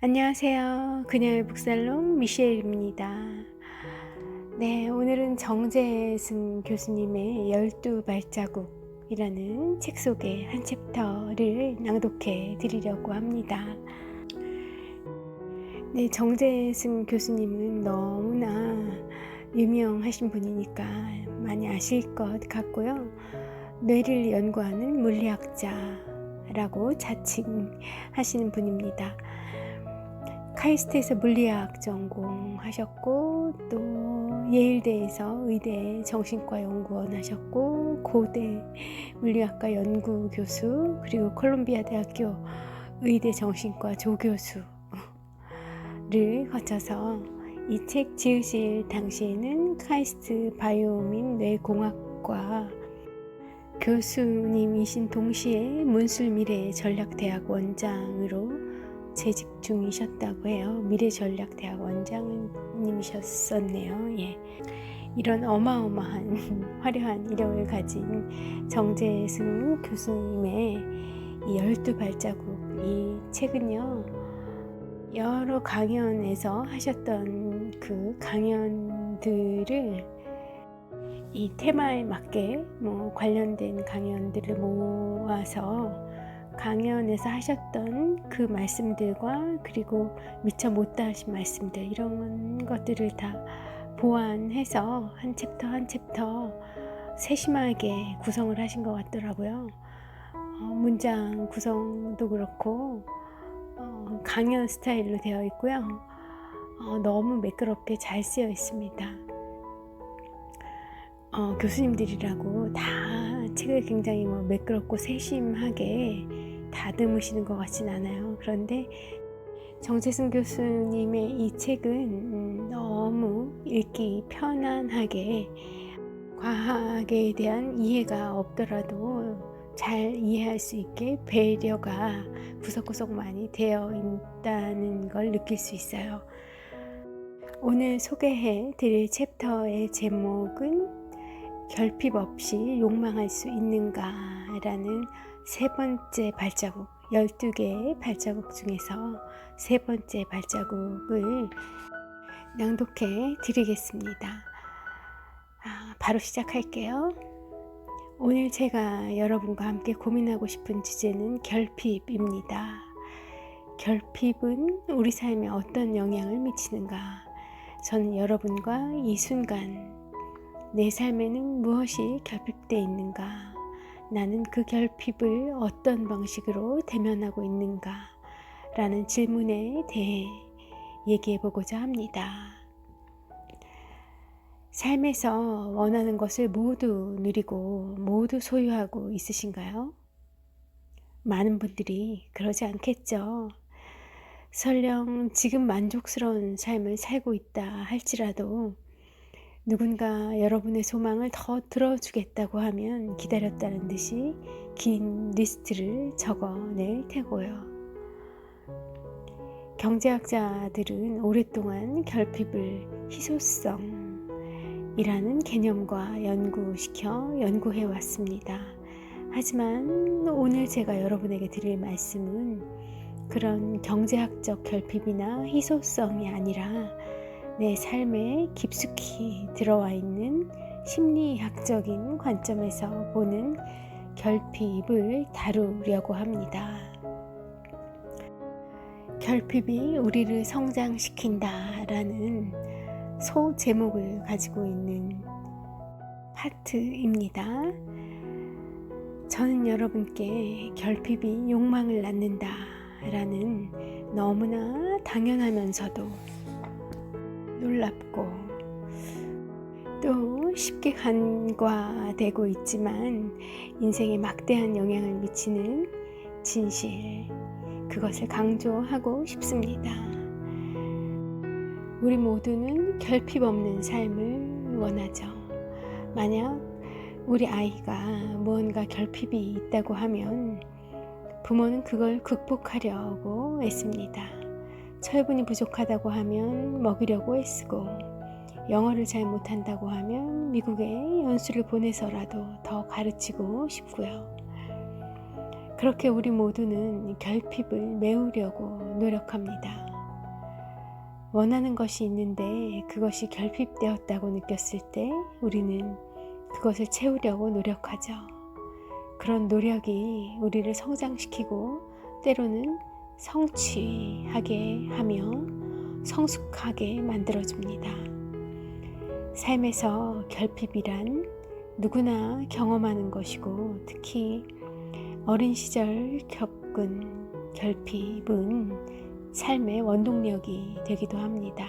안녕하세요. 그녀의 북살롱 미셸입니다. 네, 오늘은 정재승 교수님의 12발자국이라는 책 속의 한 챕터를 낭독해 드리려고 합니다. 네, 정재승 교수님은 너무나 유명하신 분이니까 많이 아실 것 같고요. 뇌를 연구하는 물리학자라고 자칭하시는 분입니다. 카이스트에서 물리학 전공하셨고, 또 예일대에서 의대 정신과 연구원 하셨고, 고대 물리학과 연구교수, 그리고 콜롬비아 대학교 의대 정신과 조교수를 거쳐서 이 책 지으실 당시에는 카이스트 바이오민 뇌공학과 교수님이신 동시에 문술미래 전략대학 원장으로 재직 중이셨다고 해요. 미래전략대학 원장님이셨었네요. 예. 이런 어마어마한 화려한 이력을 가진 정재승 교수님의 이 12발자국, 이 책은요, 여러 강연에서 하셨던 그 강연들을 이 테마에 맞게 관련된 강연들을 모아서 강연에서 하셨던 그 말씀들과, 그리고 미처 못다 하신 말씀들, 이런 것들을 다 보완해서 한 챕터 한 챕터 세심하게 구성을 하신 것 같더라고요. 문장 구성도 그렇고 강연 스타일로 되어 있고요. 너무 매끄럽게 잘 쓰여 있습니다. 교수님들이라고 다 책을 굉장히 매끄럽고 세심하게 다듬으시는 것 같진 않아요. 그런데 정재승 교수님의 이 책은 너무 읽기 편안하게, 과학에 대한 이해가 없더라도 잘 이해할 수 있게 배려가 구석구석 많이 되어 있다는 걸 느낄 수 있어요. 오늘 소개해 드릴 챕터의 제목은 결핍 없이 욕망할 수 있는가 라는 세 번째 발자국, 12개의 발자국 중에서 세 번째 발자국을 낭독해 드리겠습니다. 바로 시작할게요. 오늘 제가 여러분과 함께 고민하고 싶은 주제는 결핍입니다. 결핍은 우리 삶에 어떤 영향을 미치는가? 저는 여러분과 이 순간 내 삶에는 무엇이 결핍되어 있는가? 나는 그 결핍을 어떤 방식으로 대면하고 있는가? 라는 질문에 대해 얘기해 보고자 합니다. 삶에서 원하는 것을 모두 누리고 모두 소유하고 있으신가요? 많은 분들이 그러지 않겠죠. 설령 지금 만족스러운 삶을 살고 있다 할지라도 누군가 여러분의 소망을 더 들어주겠다고 하면 기다렸다는 듯이 긴 리스트를 적어낼 테고요. 경제학자들은 오랫동안 결핍을 희소성이라는 개념과 연구해 왔습니다. 하지만 오늘 제가 여러분에게 드릴 말씀은 그런 경제학적 결핍이나 희소성이 아니라 내 삶에 깊숙이 들어와 있는 심리학적인 관점에서 보는 결핍을 다루려고 합니다. 결핍이 우리를 성장시킨다라는 소제목을 가지고 있는 파트입니다. 저는 여러분께 결핍이 욕망을 낳는다라는 너무나 당연하면서도 놀랍고 또 쉽게 간과되고 있지만 인생에 막대한 영향을 미치는 진실, 그것을 강조하고 싶습니다. 우리 모두는 결핍 없는 삶을 원하죠. 만약 우리 아이가 무언가 결핍이 있다고 하면 부모는 그걸 극복하려고 애씁니다. 철분이 부족하다고 하면 먹이려고 애쓰고, 영어를 잘 못한다고 하면 미국에 연수를 보내서라도 더 가르치고 싶고요. 그렇게 우리 모두는 결핍을 메우려고 노력합니다. 원하는 것이 있는데 그것이 결핍되었다고 느꼈을 때 우리는 그것을 채우려고 노력하죠. 그런 노력이 우리를 성장시키고 때로는 성취하게 하며 성숙하게 만들어줍니다. 삶에서 결핍이란 누구나 경험하는 것이고 특히 어린 시절 겪은 결핍은 삶의 원동력이 되기도 합니다.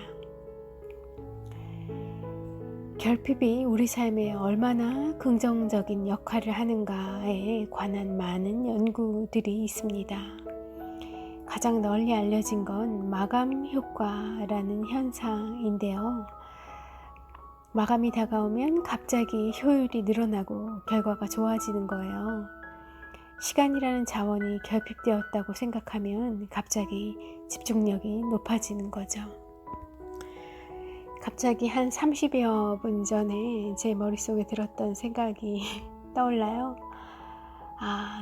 결핍이 우리 삶에 얼마나 긍정적인 역할을 하는가에 관한 많은 연구들이 있습니다. 가장 널리 알려진 건 마감 효과라는 현상인데요. 마감이 다가오면 갑자기 효율이 늘어나고 결과가 좋아지는 거예요. 시간이라는 자원이 결핍되었다고 생각하면 갑자기 집중력이 높아지는 거죠. 갑자기 한 30여 분 전에 제 머릿속에 들었던 생각이 떠올라요.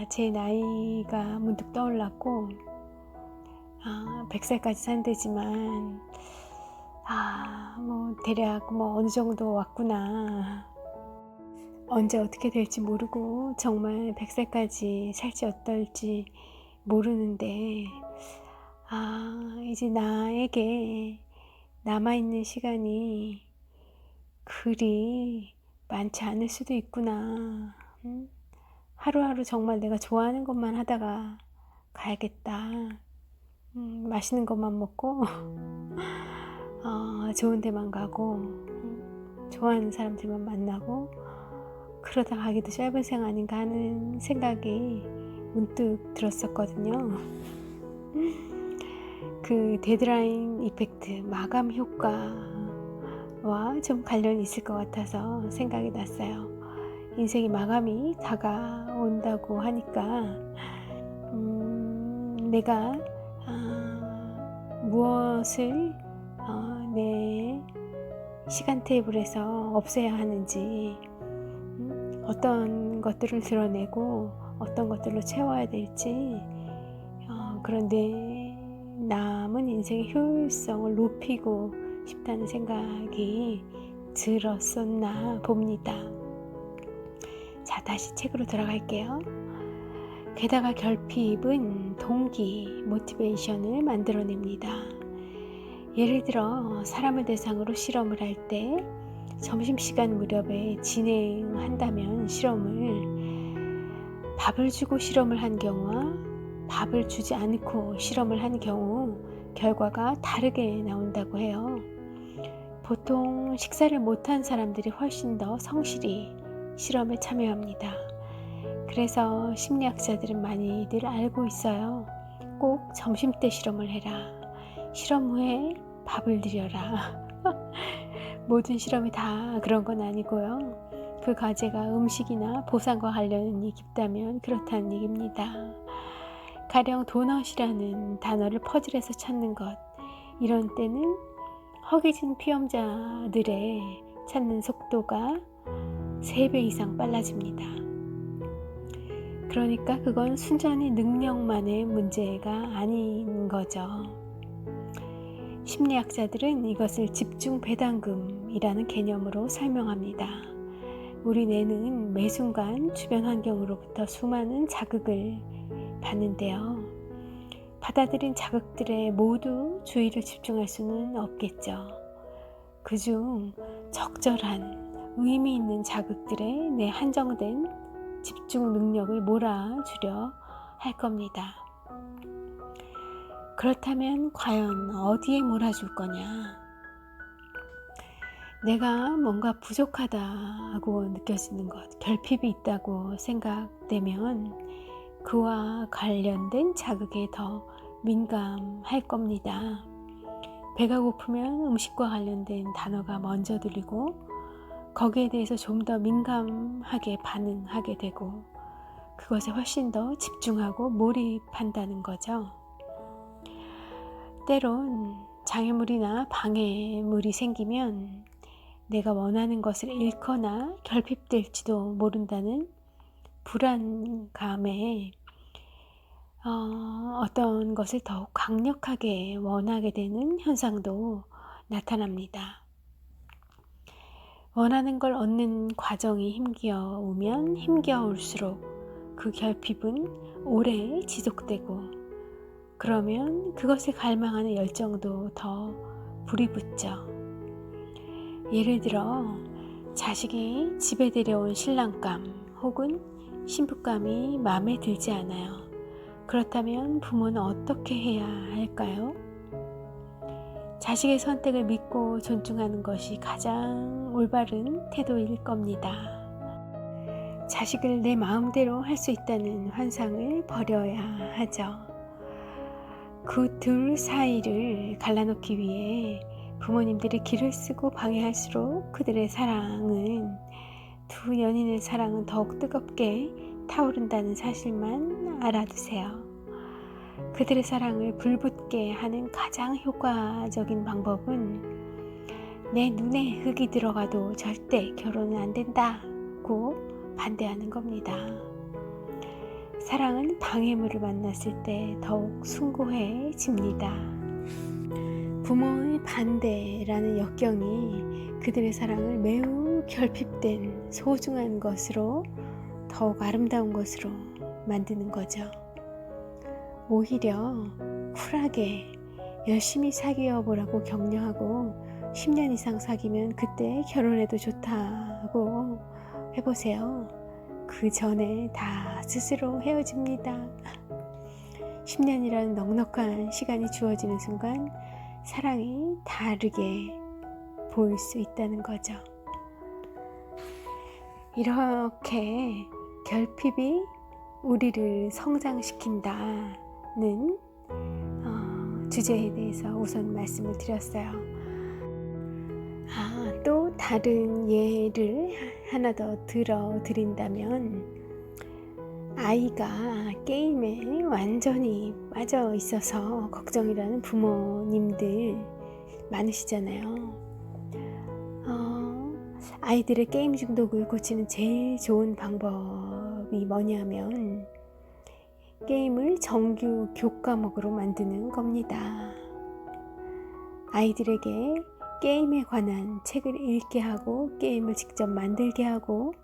제 나이가 문득 떠올랐고 100살까지 산대지만 대략 어느 정도 왔구나. 언제 어떻게 될지 모르고 정말 100살까지 살지 어떨지 모르는데 이제 나에게 남아있는 시간이 그리 많지 않을 수도 있구나. 하루하루 정말 내가 좋아하는 것만 하다가 가야겠다. 맛있는 것만 먹고 좋은 데만 가고 좋아하는 사람들만 만나고 그러다 가기도 짧은 생각 아닌가 하는 생각이 문득 들었었거든요. 그 데드라인 이펙트, 마감 효과와 좀 관련이 있을 것 같아서 생각이 났어요. 인생이 마감이 다가온다고 하니까 내가 무엇을 내 시간 테이블에서 없애야 하는지 어떤 것들을 드러내고 어떤 것들로 채워야 될지 그런데 남은 인생의 효율성을 높이고 싶다는 생각이 들었었나 봅니다. 자, 다시 책으로 돌아갈게요. 게다가 결핍은 동기, 모티베이션을 만들어냅니다. 예를 들어 사람을 대상으로 실험을 할 때 점심시간 무렵에 진행한다면 실험을 밥을 주고 실험을 한 경우와 밥을 주지 않고 실험을 한 경우 결과가 다르게 나온다고 해요. 보통 식사를 못한 사람들이 훨씬 더 성실히 실험에 참여합니다. 그래서 심리학자들은 많이들 알고 있어요. 꼭 점심때 실험을 해라. 실험 후에 밥을 드려라. 모든 실험이 다 그런 건 아니고요. 그 과제가 음식이나 보상과 관련이 깊다면 그렇다는 얘기입니다. 가령 도넛이라는 단어를 퍼즐에서 찾는 것, 이런 때는 허기진 피험자들의 찾는 속도가 3배 이상 빨라집니다. 그러니까 그건 순전히 능력만의 문제가 아닌 거죠. 심리학자들은 이것을 집중 배당금이라는 개념으로 설명합니다. 우리 뇌는 매 순간 주변 환경으로부터 수많은 자극을 받는데요. 받아들인 자극들에 모두 주의를 집중할 수는 없겠죠. 그중 적절한 의미 있는 자극들에 내 한정된 집중 능력을 몰아주려 할 겁니다. 그렇다면 과연 어디에 몰아줄 거냐? 내가 뭔가 부족하다고 느껴지는 것, 결핍이 있다고 생각되면 그와 관련된 자극에 더 민감할 겁니다. 배가 고프면 음식과 관련된 단어가 먼저 들리고 거기에 대해서 좀 더 민감하게 반응하게 되고 그것에 훨씬 더 집중하고 몰입한다는 거죠. 때론 장애물이나 방해물이 생기면 내가 원하는 것을 잃거나 결핍될지도 모른다는 불안감에 어떤 것을 더욱 강력하게 원하게 되는 현상도 나타납니다. 원하는 걸 얻는 과정이 힘겨우면 힘겨울수록 그 결핍은 오래 지속되고, 그러면 그것을 갈망하는 열정도 더 불이 붙죠. 예를 들어 자식이 집에 데려온 신랑감 혹은 신부감이 마음에 들지 않아요. 그렇다면 부모는 어떻게 해야 할까요? 자식의 선택을 믿고 존중하는 것이 가장 올바른 태도일 겁니다. 자식을 내 마음대로 할 수 있다는 환상을 버려야 하죠. 그 둘 사이를 갈라놓기 위해 부모님들이 길을 쓰고 방해할수록 그들의 사랑은, 두 연인의 사랑은 더욱 뜨겁게 타오른다는 사실만 알아두세요. 그들의 사랑을 불붙게 하는 가장 효과적인 방법은 내 눈에 흙이 들어가도 절대 결혼은 안 된다고 반대하는 겁니다. 사랑은 방해물을 만났을 때 더욱 숭고해집니다. 부모의 반대라는 역경이 그들의 사랑을 매우 결핍된 소중한 것으로, 더욱 아름다운 것으로 만드는 거죠. 오히려 쿨하게 열심히 사귀어 보라고 격려하고 10년 이상 사귀면 그때 결혼해도 좋다고 해보세요. 그 전에 다 스스로 헤어집니다. 10년이라는 넉넉한 시간이 주어지는 순간 사랑이 다르게 보일 수 있다는 거죠. 이렇게 결핍이 우리를 성장시킨다는 주제에 대해서 우선 말씀을 드렸어요. 또 다른 예를 하나 더 들어드린다면, 아이가 게임에 완전히 빠져 있어서 걱정이라는 부모님들 많으시잖아요. 아이들의 게임 중독을 고치는 제일 좋은 방법이 뭐냐면 게임을 정규 교과목으로 만드는 겁니다. 아이들에게 게임에 관한 책을 읽게 하고, 게임을 직접 만들게 하고,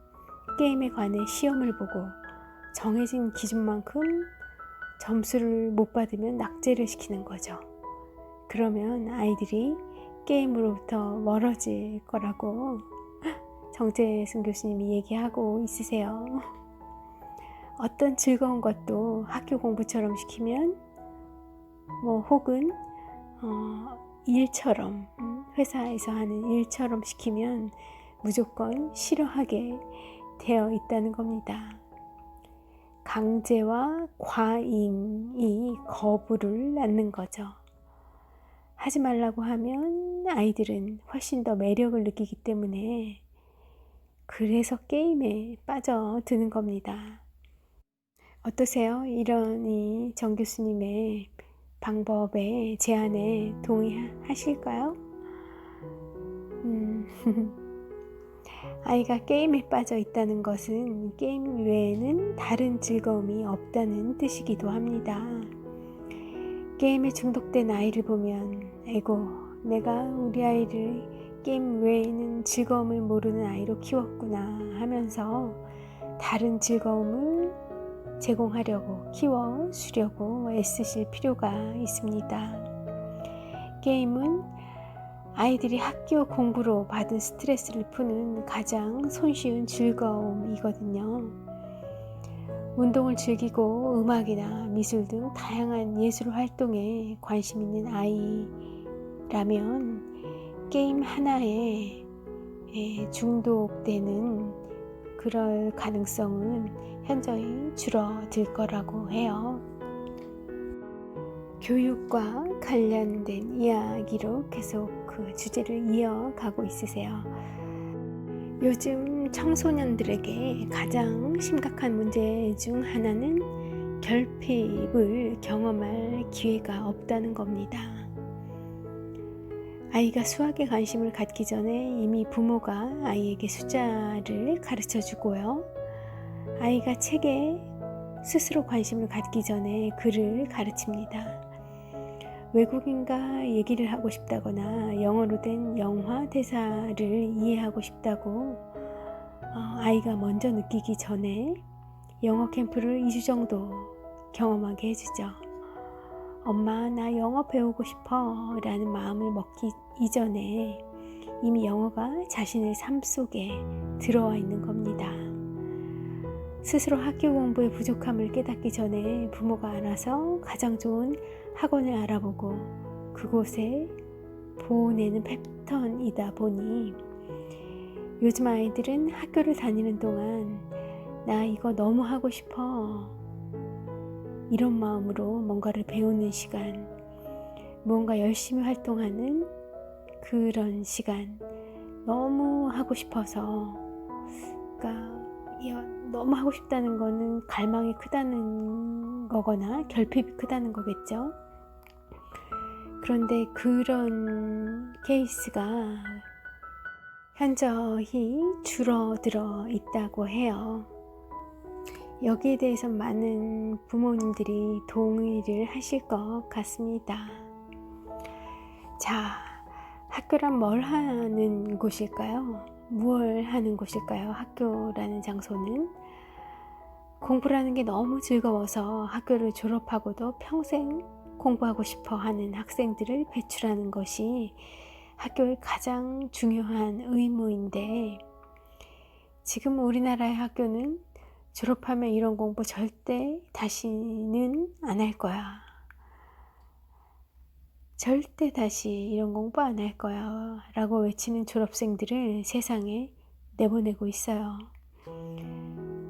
게임에 관해 시험을 보고 정해진 기준만큼 점수를 못 받으면 낙제를 시키는 거죠. 그러면 아이들이 게임으로부터 멀어질 거라고 정재승 교수님이 얘기하고 있으세요. 어떤 즐거운 것도 학교 공부처럼 시키면, 혹은 일처럼, 회사에서 하는 일처럼 시키면 무조건 싫어하게 되어 있다는 겁니다. 강제와 과잉이 거부를 낳는 거죠. 하지 말라고 하면 아이들은 훨씬 더 매력을 느끼기 때문에, 그래서 게임에 빠져드는 겁니다. 어떠세요? 이런 정 교수님의 방법에, 제안에 동의하실까요? 아이가 게임에 빠져 있다는 것은 게임 외에는 다른 즐거움이 없다는 뜻이기도 합니다. 게임에 중독된 아이를 보면, 아이고, 내가 우리 아이를 게임 외에는 즐거움을 모르는 아이로 키웠구나 하면서 다른 즐거움을 제공하려고, 키워주려고 애쓰실 필요가 있습니다. 게임은 아이들이 학교 공부로 받은 스트레스를 푸는 가장 손쉬운 즐거움이거든요. 운동을 즐기고 음악이나 미술 등 다양한 예술 활동에 관심 있는 아이라면 게임 하나에 중독되는 그럴 가능성은 현저히 줄어들 거라고 해요. 교육과 관련된 이야기로 계속 그 주제를 이어가고 있으세요. 요즘 청소년들에게 가장 심각한 문제 중 하나는 결핍을 경험할 기회가 없다는 겁니다. 아이가 수학에 관심을 갖기 전에 이미 부모가 아이에게 숫자를 가르쳐 주고요. 아이가 책에 스스로 관심을 갖기 전에 글을 가르칩니다. 외국인과 얘기를 하고 싶다거나 영어로 된 영화 대사를 이해하고 싶다고 아이가 먼저 느끼기 전에 영어 캠프를 2주 정도 경험하게 해주죠. 엄마, 나 영어 배우고 싶어 라는 마음을 먹기 이전에 이미 영어가 자신의 삶 속에 들어와 있는 겁니다. 스스로 학교 공부의 부족함을 깨닫기 전에 부모가 알아서 가장 좋은 학원을 알아보고 그곳에 보내는 패턴이다 보니 요즘 아이들은 학교를 다니는 동안 나 이거 너무 하고 싶어 이런 마음으로 뭔가를 배우는 시간, 무언가 열심히 활동하는 그런 시간, 너무 하고 싶어서, 그러니까 너무 하고 싶다는 거는 갈망이 크다는 거거나 결핍이 크다는 거겠죠. 그런데 그런 케이스가 현저히 줄어들어 있다고 해요. 여기에 대해서 많은 부모님들이 동의를 하실 것 같습니다. 자, 학교란 뭘 하는 곳일까요? 무엇을 하는 곳일까요? 학교라는 장소는 공부라는 게 너무 즐거워서 학교를 졸업하고도 평생 공부하고 싶어 하는 학생들을 배출하는 것이 학교의 가장 중요한 의무인데 지금 우리나라의 학교는 졸업하면 이런 공부 절대 다시는 안 할 거야. 절대 다시 이런 공부 안 할 거야 라고 외치는 졸업생들을 세상에 내보내고 있어요.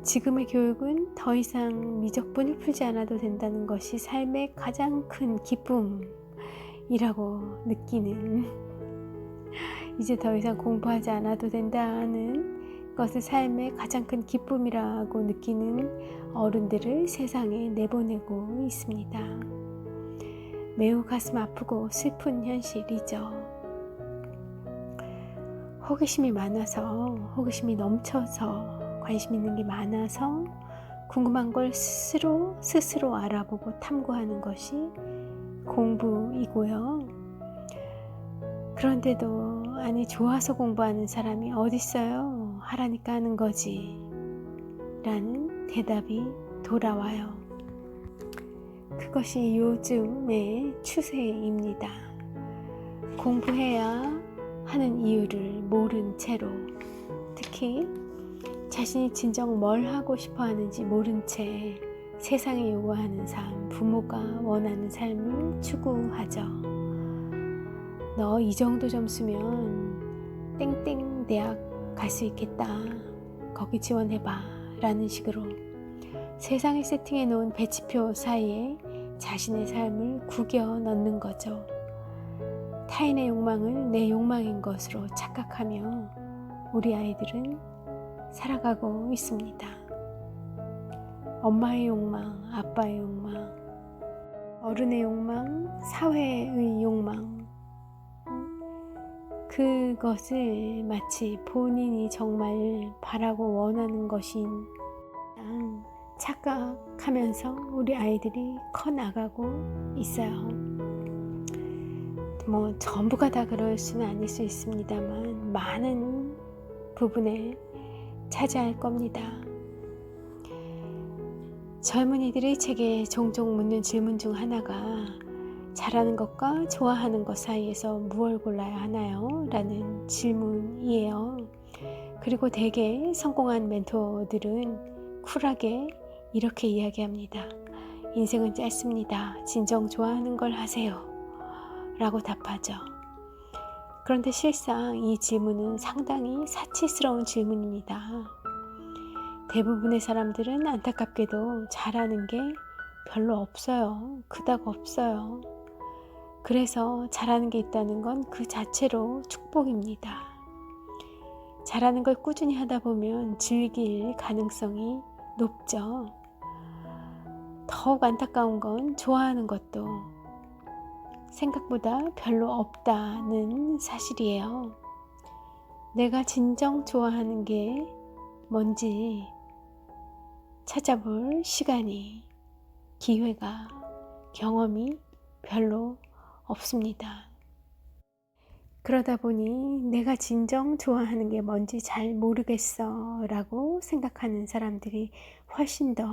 지금의 교육은 더 이상 미적분을 풀지 않아도 된다는 것이 삶의 가장 큰 기쁨이라고 느끼는, 이제 더 이상 공부하지 않아도 된다는 것을 삶의 가장 큰 기쁨이라고 느끼는 어른들을 세상에 내보내고 있습니다. 매우 가슴 아프고 슬픈 현실이죠. 호기심이 많아서, 호기심이 넘쳐서, 관심 있는 게 많아서 궁금한 걸 스스로 알아보고 탐구하는 것이 공부이고요. 그런데도 아니 좋아서 공부하는 사람이 어딨어요? 하라니까 하는 거지 라는 대답이 돌아와요. 그것이 요즘의 추세입니다. 공부해야 하는 이유를 모른 채로, 특히 자신이 진정 뭘 하고 싶어 하는지 모른 채 세상에 요구하는 삶, 부모가 원하는 삶을 추구하죠. 너 이 정도 점수면 땡땡 대학 갈 수 있겠다. 거기 지원해봐 라는 식으로 세상에 세팅해 놓은 배치표 사이에 자신의 삶을 구겨 넣는 거죠. 타인의 욕망을 내 욕망인 것으로 착각하며 우리 아이들은 살아가고 있습니다. 엄마의 욕망, 아빠의 욕망, 어른의 욕망, 사회의 욕망, 그것을 마치 본인이 정말 바라고 원하는 것인 착각하면서 우리 아이들이 커나가고 있어요. 전부가 다 그럴 수는 아닐 수 있습니다만 많은 부분에 차지할 겁니다. 젊은이들이 제게 종종 묻는 질문 중 하나가 잘하는 것과 좋아하는 것 사이에서 무엇을 골라야 하나요? 라는 질문이에요. 그리고 대개 성공한 멘토들은 쿨하게 이렇게 이야기합니다. 인생은 짧습니다. 진정 좋아하는 걸 하세요. 라고 답하죠. 그런데 실상 이 질문은 상당히 사치스러운 질문입니다. 대부분의 사람들은 안타깝게도 잘하는 게 별로 없어요. 그닥 없어요. 그래서 잘하는 게 있다는 건 그 자체로 축복입니다. 잘하는 걸 꾸준히 하다 보면 즐길 가능성이 높죠. 더욱 안타까운 건 좋아하는 것도 생각보다 별로 없다는 사실이에요. 내가 진정 좋아하는 게 뭔지 찾아볼 시간이, 기회가, 경험이 별로 없습니다. 그러다 보니 내가 진정 좋아하는 게 뭔지 잘 모르겠어 라고 생각하는 사람들이 훨씬 더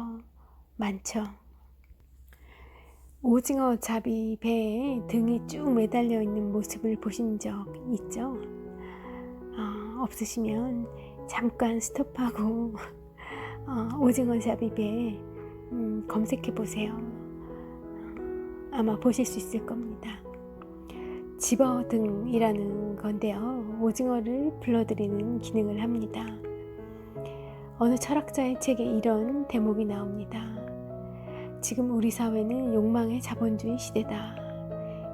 많죠. 오징어 잡이 배에 등이 쭉 매달려 있는 모습을 보신 적 있죠? 없으시면 잠깐 스톱하고 오징어 잡이 배 검색해 보세요. 아마 보실 수 있을 겁니다. 집어등이라는 건데요, 오징어를 불러들이는 기능을 합니다. 어느 철학자의 책에 이런 대목이 나옵니다. 지금 우리 사회는 욕망의 자본주의 시대다.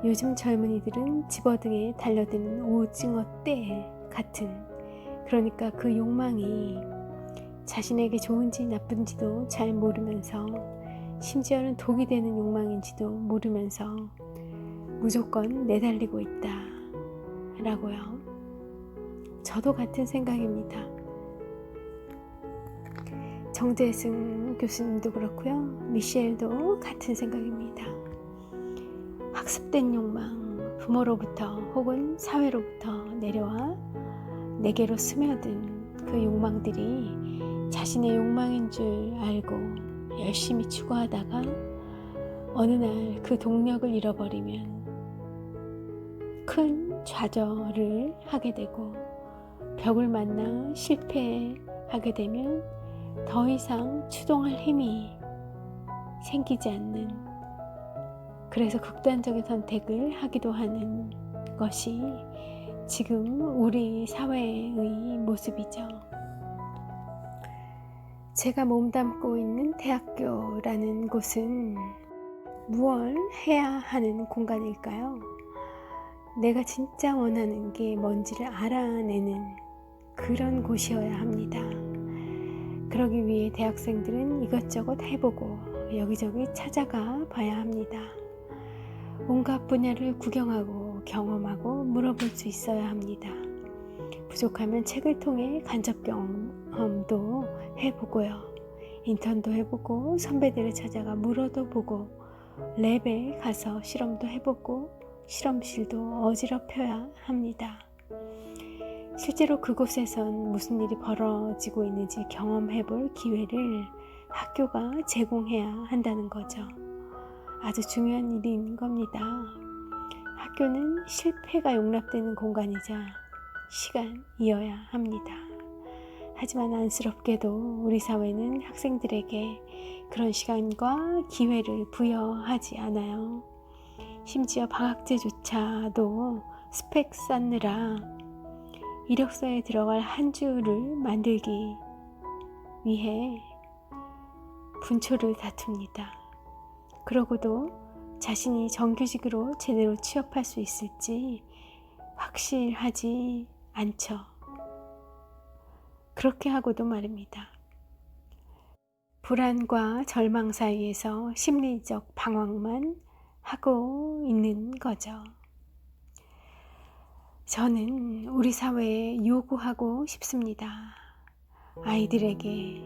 요즘 젊은이들은 집어등에 달려드는 오징어 떼 같은, 그러니까 그 욕망이 자신에게 좋은지 나쁜지도 잘 모르면서, 심지어는 독이 되는 욕망인지도 모르면서 무조건 내달리고 있다 라고요. 저도 같은 생각입니다. 정재승 교수님도 그렇고요, 미셸도 같은 생각입니다. 학습된 욕망, 부모로부터 혹은 사회로부터 내려와 내게로 스며든 그 욕망들이 자신의 욕망인 줄 알고 열심히 추구하다가 어느 날 그 동력을 잃어버리면 큰 좌절을 하게 되고, 벽을 만나 실패하게 되면 더 이상 추동할 힘이 생기지 않는, 그래서 극단적인 선택을 하기도 하는 것이 지금 우리 사회의 모습이죠. 제가 몸담고 있는 대학교라는 곳은 무엇을 해야 하는 공간일까요? 내가 진짜 원하는 게 뭔지를 알아내는 그런 곳이어야 합니다. 그러기 위해 대학생들은 이것저것 해보고 여기저기 찾아가 봐야 합니다. 온갖 분야를 구경하고 경험하고 물어볼 수 있어야 합니다. 부족하면 책을 통해 간접 경험도 해보고요. 인턴도 해보고 선배들을 찾아가 물어도 보고 랩에 가서 실험도 해보고 실험실도 어지럽혀야 합니다. 실제로 그곳에선 무슨 일이 벌어지고 있는지 경험해볼 기회를 학교가 제공해야 한다는 거죠. 아주 중요한 일인 겁니다. 학교는 실패가 용납되는 공간이자 시간이어야 합니다. 하지만 안쓰럽게도 우리 사회는 학생들에게 그런 시간과 기회를 부여하지 않아요. 심지어 방학제조차도 스펙 쌓느라 이력서에 들어갈 한 줄을 만들기 위해 분초를 다툽니다. 그러고도 자신이 정규직으로 제대로 취업할 수 있을지 확실하지 않죠. 그렇게 하고도 말입니다. 불안과 절망 사이에서 심리적 방황만 하고 있는 거죠. 저는 우리 사회에 요구하고 싶습니다. 아이들에게,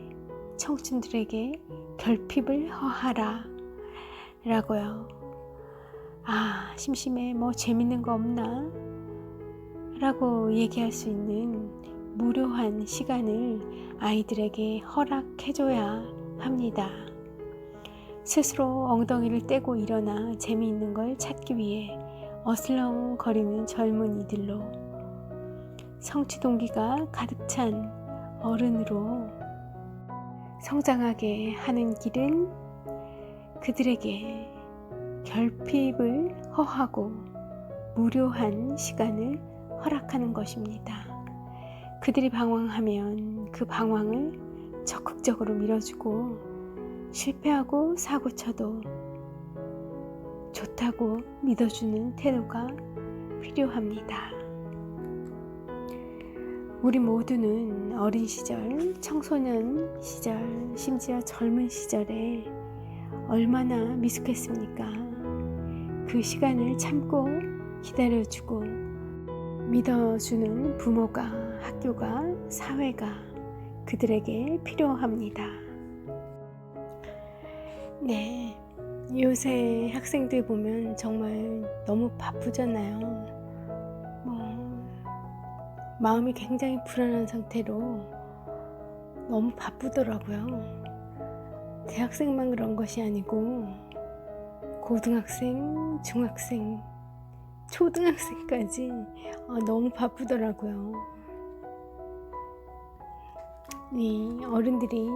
청춘들에게 결핍을 허하라 라고요. 심심해, 뭐 재밌는 거 없나? 라고 얘기할 수 있는 무료한 시간을 아이들에게 허락해줘야 합니다. 스스로 엉덩이를 떼고 일어나 재미있는 걸 찾기 위해 어슬렁거리는 젊은이들로, 성취 동기가 가득 찬 어른으로 성장하게 하는 길은 그들에게 결핍을 허하고 무료한 시간을 허락하는 것입니다. 그들이 방황하면 그 방황을 적극적으로 밀어주고, 실패하고 사고쳐도 좋다고 믿어주는 태도가 필요합니다. 우리 모두는 어린 시절, 청소년 시절, 심지어 젊은 시절에 얼마나 미숙했습니까? 그 시간을 참고 기다려주고 믿어주는 부모가, 학교가, 사회가 그들에게 필요합니다. 네, 요새 학생들 보면 정말 너무 바쁘잖아요. 뭐, 마음이 굉장히 불안한 상태로 너무 바쁘더라고요. 대학생만 그런 것이 아니고 고등학생, 중학생, 초등학생까지 너무 바쁘더라고요. 이 어른들이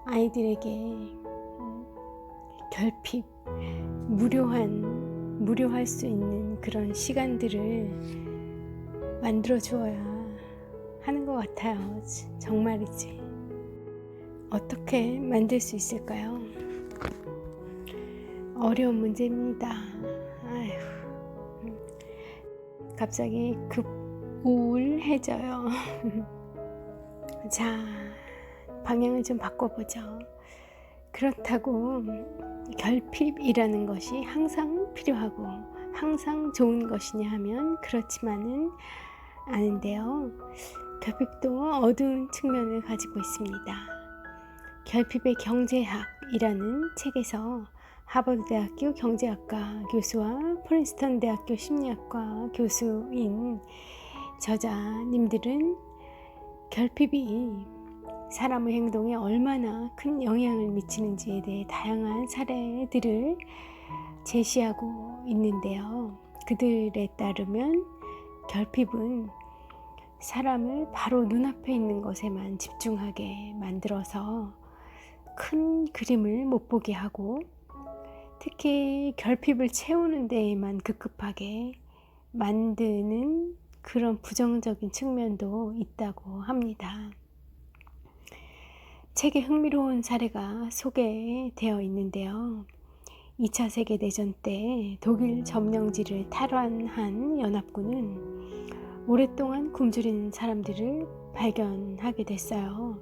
아이들에게 결핍, 무료할 수 있는 그런 시간들을 만들어 주어야 하는 것 같아요. 정말이지. 어떻게 만들 수 있을까요? 어려운 문제입니다. 아휴, 갑자기 급 우울해져요. 자, 방향을 좀 바꿔보죠. 그렇다고 결핍이라는 것이 항상 필요하고 항상 좋은 것이냐 하면 그렇지만은 않은데요. 결핍도 어두운 측면을 가지고 있습니다. 결핍의 경제학이라는 책에서 하버드대학교 경제학과 교수와 프린스턴 대학교 심리학과 교수인 저자님들은 결핍이 사람의 행동에 얼마나 큰 영향을 미치는지에 대해 다양한 사례들을 제시하고 있는데요. 그들에 따르면 결핍은 사람을 바로 눈앞에 있는 것에만 집중하게 만들어서 큰 그림을 못 보게 하고 특히 결핍을 채우는 데에만 급급하게 만드는 그런 부정적인 측면도 있다고 합니다. 책에 흥미로운 사례가 소개되어 있는데요. 2차 세계대전 때 독일 점령지를 탈환한 연합군은 오랫동안 굶주린 사람들을 발견하게 됐어요.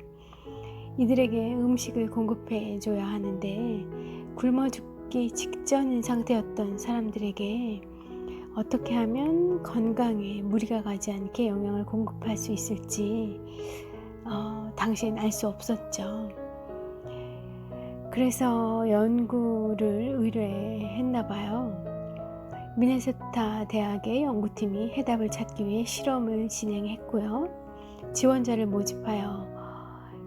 이들에게 음식을 공급해 줘야 하는데 굶어 죽기 직전인 상태였던 사람들에게 어떻게 하면 건강에 무리가 가지 않게 영양을 공급할 수 있을지 당시엔 알 수 없었죠. 그래서 연구를 의뢰했나 봐요. 미네소타 대학의 연구팀이 해답을 찾기 위해 실험을 진행했고요. 지원자를 모집하여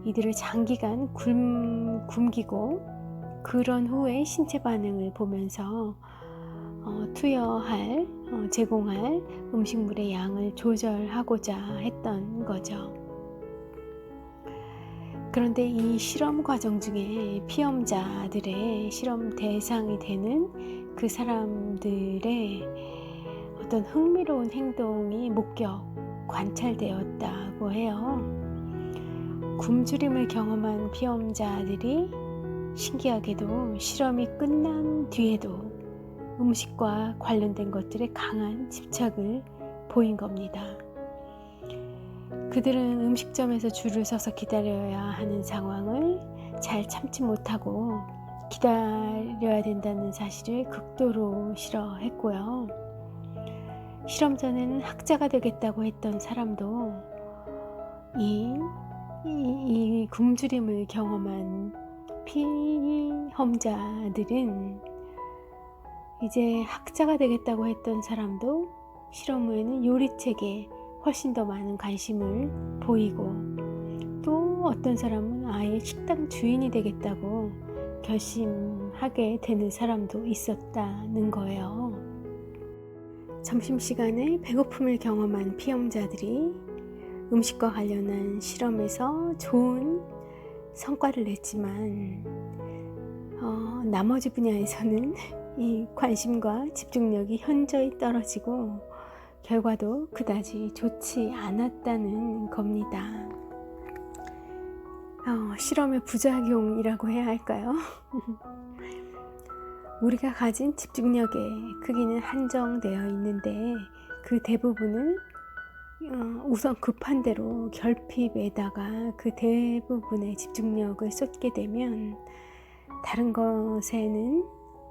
이들을 장기간 굶기고 그런 후에 신체 반응을 보면서 제공할 음식물의 양을 조절하고자 했던 거죠. 그런데 이 실험 과정 중에 피험자들의 실험 대상이 되는 그 사람들의 어떤 흥미로운 행동이 관찰되었다고 해요. 굶주림을 경험한 피험자들이 신기하게도 실험이 끝난 뒤에도 음식과 관련된 것들에 강한 집착을 보인 겁니다. 그들은 음식점에서 줄을 서서 기다려야 하는 상황을 잘 참지 못하고 기다려야 된다는 사실을 극도로 싫어했고요. 실험 전에는 학자가 되겠다고 했던 사람도 이 굶주림을 경험한 피험자들은 이제 학자가 되겠다고 했던 사람도 실험 후에는 요리책에 훨씬 더 많은 관심을 보이고 또 어떤 사람은 아예 식당 주인이 되겠다고 결심하게 되는 사람도 있었다는 거예요. 점심시간에 배고픔을 경험한 피험자들이 음식과 관련한 실험에서 좋은 성과를 냈지만 나머지 분야에서는 이 관심과 집중력이 현저히 떨어지고 결과도 그다지 좋지 않았다는 겁니다. 실험의 부작용이라고 해야 할까요? 우리가 가진 집중력의 크기는 한정되어 있는데 그 대부분을 우선 급한 대로 결핍에다가 그 대부분의 집중력을 쏟게 되면 다른 것에는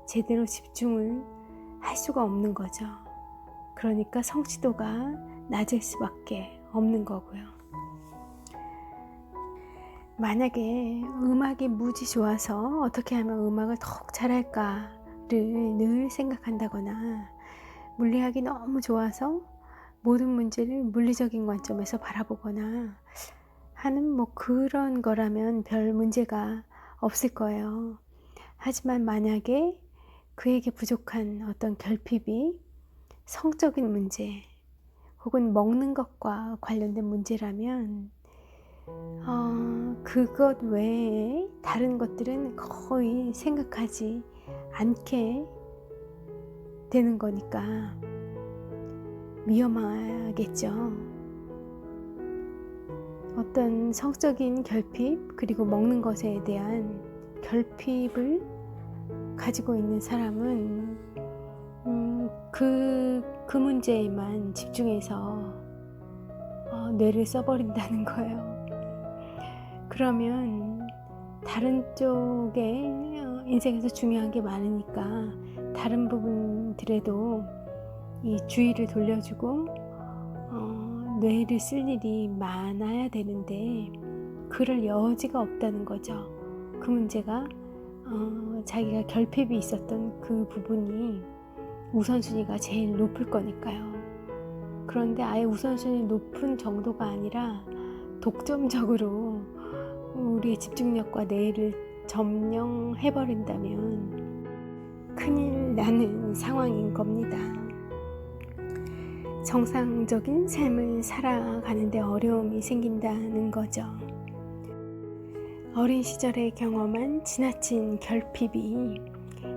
제대로 집중을 할 수가 없는 거죠. 그러니까 성취도가 낮을 수밖에 없는 거고요. 만약에 음악이 무지 좋아서 어떻게 하면 음악을 더욱 잘할까를 늘 생각한다거나, 물리학이 너무 좋아서 모든 문제를 물리적인 관점에서 바라보거나 하는 그런 거라면 별 문제가 없을 거예요. 하지만 만약에 그에게 부족한 어떤 결핍이 성적인 문제 혹은 먹는 것과 관련된 문제라면 그것 외에 다른 것들은 거의 생각하지 않게 되는 거니까 위험하겠죠. 어떤 성적인 결핍 그리고 먹는 것에 대한 결핍을 가지고 있는 사람은 그 문제에만 집중해서 뇌를 써버린다는 거예요. 그러면 다른 쪽에 인생에서 중요한 게 많으니까 다른 부분들에도 이 주의를 돌려주고 뇌를 쓸 일이 많아야 되는데 그럴 여지가 없다는 거죠. 그 문제가 자기가 결핍이 있었던 그 부분이 우선순위가 제일 높을 거니까요. 그런데 아예 우선순위 높은 정도가 아니라 독점적으로 우리의 집중력과 뇌를 점령해버린다면 큰일 나는 상황인 겁니다. 정상적인 삶을 살아가는데 어려움이 생긴다는 거죠. 어린 시절에 경험한 지나친 결핍이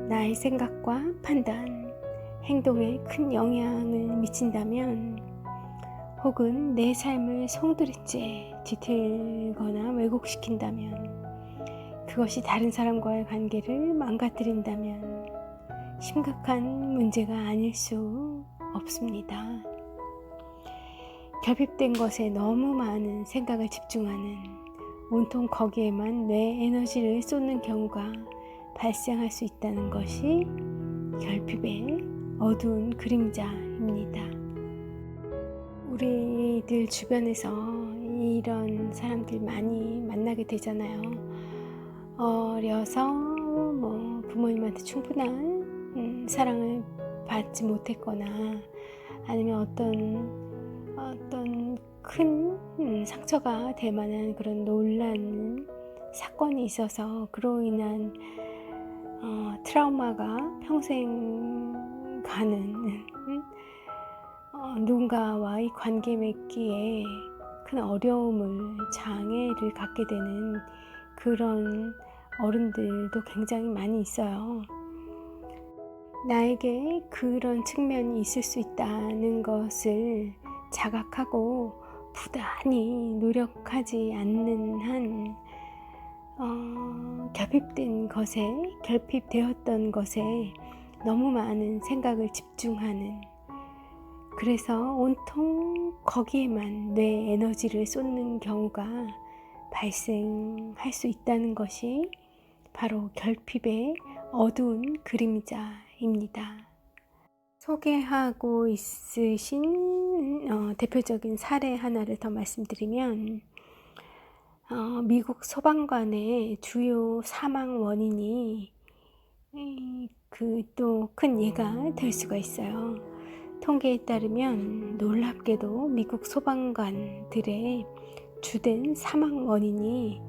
나의 생각과 판단, 행동에 큰 영향을 미친다면, 혹은 내 삶을 송두리째 뒤틀거나 왜곡시킨다면, 그것이 다른 사람과의 관계를 망가뜨린다면 심각한 문제가 아닐 수 없습니다. 결핍된 것에 너무 많은 생각을 집중하는, 온통 거기에만 뇌 에너지를 쏟는 경우가 발생할 수 있다는 것이 결핍의 어두운 그림자입니다. 우리들 주변에서 이런 사람들 많이 만나게 되잖아요. 어려서 부모님한테 충분한 사랑을 받지 못했거나, 아니면 어떤 큰 상처가 될 만한 그런 놀란 사건이 있어서 그로 인한 트라우마가 평생 가는 누군가와의 관계 맺기에 큰 어려움을, 장애를 갖게 되는 그런 어른들도 굉장히 많이 있어요. 나에게 그런 측면이 있을 수 있다는 것을 자각하고 부단히 노력하지 않는 한 결핍되었던 것에 너무 많은 생각을 집중하는, 그래서 온통 거기에만 뇌 에너지를 쏟는 경우가 발생할 수 있다는 것이 바로 결핍의 어두운 그림자입니다. 소개하고 있으신 대표적인 사례 하나를 더 말씀드리면, 미국 소방관의 주요 사망 원인이 또 큰 예가 될 수가 있어요. 통계에 따르면 놀랍게도 미국 소방관들의 주된 사망 원인이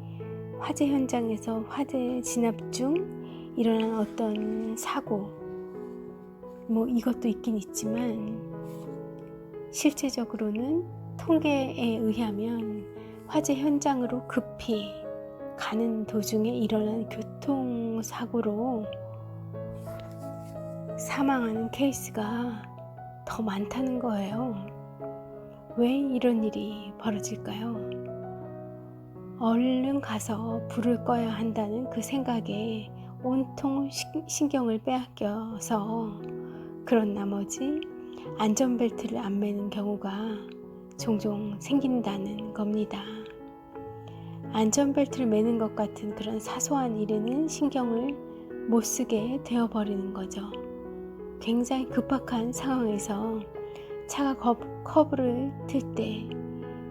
화재 현장에서 화재 진압 중 일어난 어떤 사고, 이것도 있긴 있지만 실제적으로는 통계에 의하면 화재 현장으로 급히 가는 도중에 일어난 교통사고로 사망하는 케이스가 더 많다는 거예요. 왜 이런 일이 벌어질까요? 얼른 가서 불을 꺼야 한다는 그 생각에 온통 신경을 빼앗겨서 그런 나머지 안전벨트를 안 매는 경우가 종종 생긴다는 겁니다. 안전벨트를 매는 것 같은 그런 사소한 일에는 신경을 못 쓰게 되어버리는 거죠. 굉장히 급박한 상황에서 차가 커브를 틀 때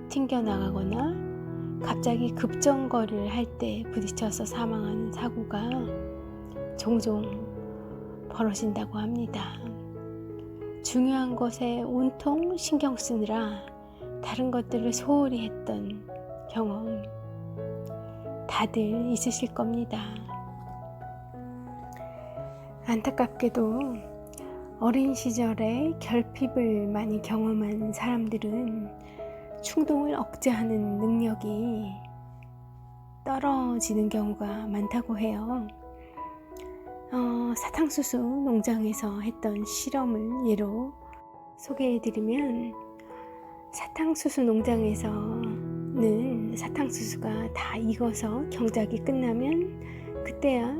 튕겨나가거나 갑자기 급정거를 할 때 부딪혀서 사망하는 사고가 종종 벌어진다고 합니다. 중요한 것에 온통 신경 쓰느라 다른 것들을 소홀히 했던 경험 다들 있으실 겁니다. 안타깝게도 어린 시절에 결핍을 많이 경험한 사람들은 충동을 억제하는 능력이 떨어지는 경우가 많다고 해요. 사탕수수 농장에서 했던 실험을 예로 소개해드리면, 사탕수수 농장에서는 사탕수수가 다 익어서 경작이 끝나면 그때야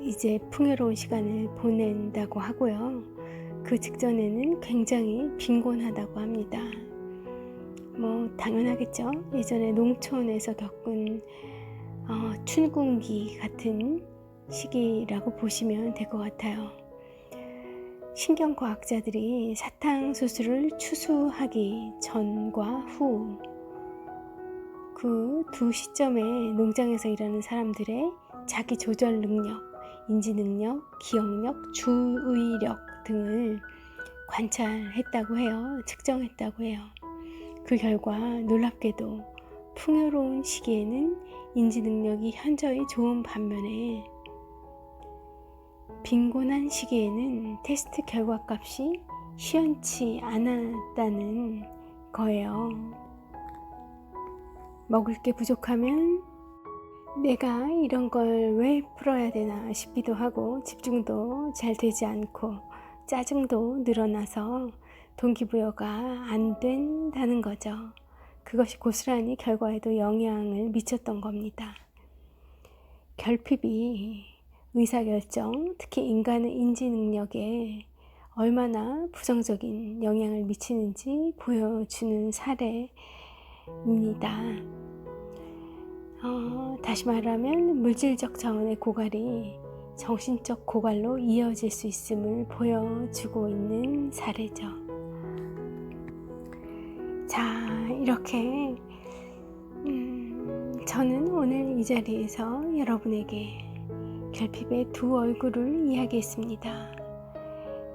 이제 풍요로운 시간을 보낸다고 하고요. 그 직전에는 굉장히 빈곤하다고 합니다. 당연하겠죠. 예전에 농촌에서 겪은 춘궁기 같은 시기라고 보시면 될 것 같아요. 신경과학자들이 사탕수수를 추수하기 전과 후 그 두 시점에 농장에서 일하는 사람들의 자기 조절 능력, 인지 능력, 기억력, 주의력 등을 관찰했다고 해요. 측정했다고 해요. 그 결과 놀랍게도 풍요로운 시기에는 인지 능력이 현저히 좋은 반면에 빈곤한 시기에는 테스트 결과값이 시원치 않았다는 거예요. 먹을 게 부족하면 내가 이런 걸 왜 풀어야 되나 싶기도 하고, 집중도 잘 되지 않고 짜증도 늘어나서 동기부여가 안 된다는 거죠. 그것이 고스란히 결과에도 영향을 미쳤던 겁니다. 결핍이 의사결정, 특히 인간의 인지 능력에 얼마나 부정적인 영향을 미치는지 보여주는 사례입니다. 다시 말하면 물질적 차원의 고갈이 정신적 고갈로 이어질 수 있음을 보여주고 있는 사례죠. 자, 이렇게 저는 오늘 이 자리에서 여러분에게 결핍의 두 얼굴을 이야기했습니다.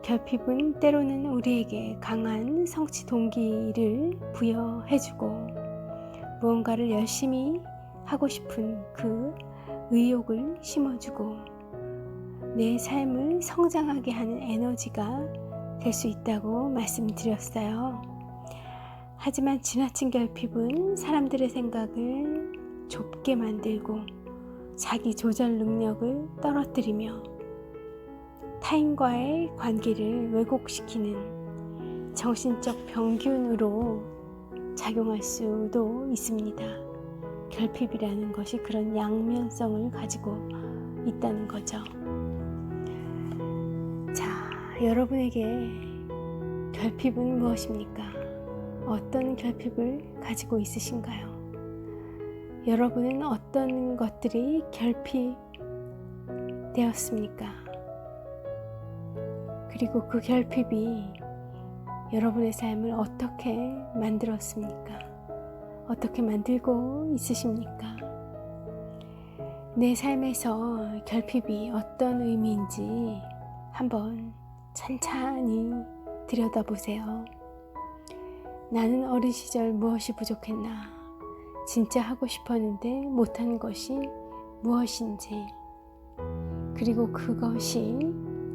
결핍은 때로는 우리에게 강한 성취 동기를 부여해주고, 무언가를 열심히 하고 싶은 그 의욕을 심어주고, 내 삶을 성장하게 하는 에너지가 될 수 있다고 말씀드렸어요. 하지만 지나친 결핍은 사람들의 생각을 좁게 만들고 자기 조절 능력을 떨어뜨리며 타인과의 관계를 왜곡시키는 정신적 병균으로 작용할 수도 있습니다. 결핍이라는 것이 그런 양면성을 가지고 있다는 거죠. 자, 여러분에게 결핍은 무엇입니까? 어떤 결핍을 가지고 있으신가요? 여러분은 어떤 것들이 결핍되었습니까? 그리고 그 결핍이 여러분의 삶을 어떻게 만들었습니까? 어떻게 만들고 있으십니까? 내 삶에서 결핍이 어떤 의미인지 한번 찬찬히 들여다보세요. 나는 어린 시절 무엇이 부족했나? 진짜 하고 싶었는데 못한 것이 무엇인지, 그리고 그것이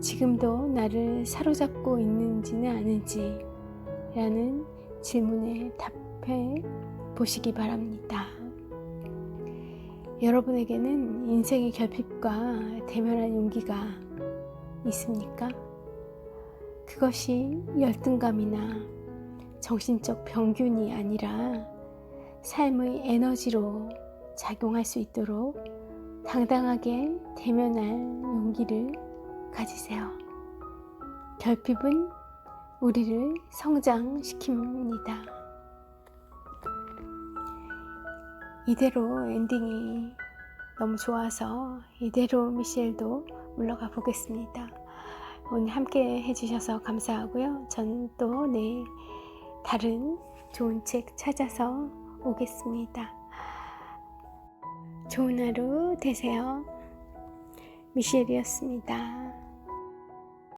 지금도 나를 사로잡고 있는지는 아닌지 라는 질문에 답해 보시기 바랍니다. 여러분에게는 인생의 결핍과 대면할 용기가 있습니까? 그것이 열등감이나 정신적 병균이 아니라 삶의 에너지로 작용할 수 있도록 당당하게 대면할 용기를 가지세요. 결핍은 우리를 성장시킵니다. 이대로 엔딩이 너무 좋아서 이대로 미셸도 물러가 보겠습니다. 오늘 함께 해주셔서 감사하고요. 저는 또 내일 다른 좋은 책 찾아서 오겠습니다. 좋은 하루 되세요. 미셸이었습니다.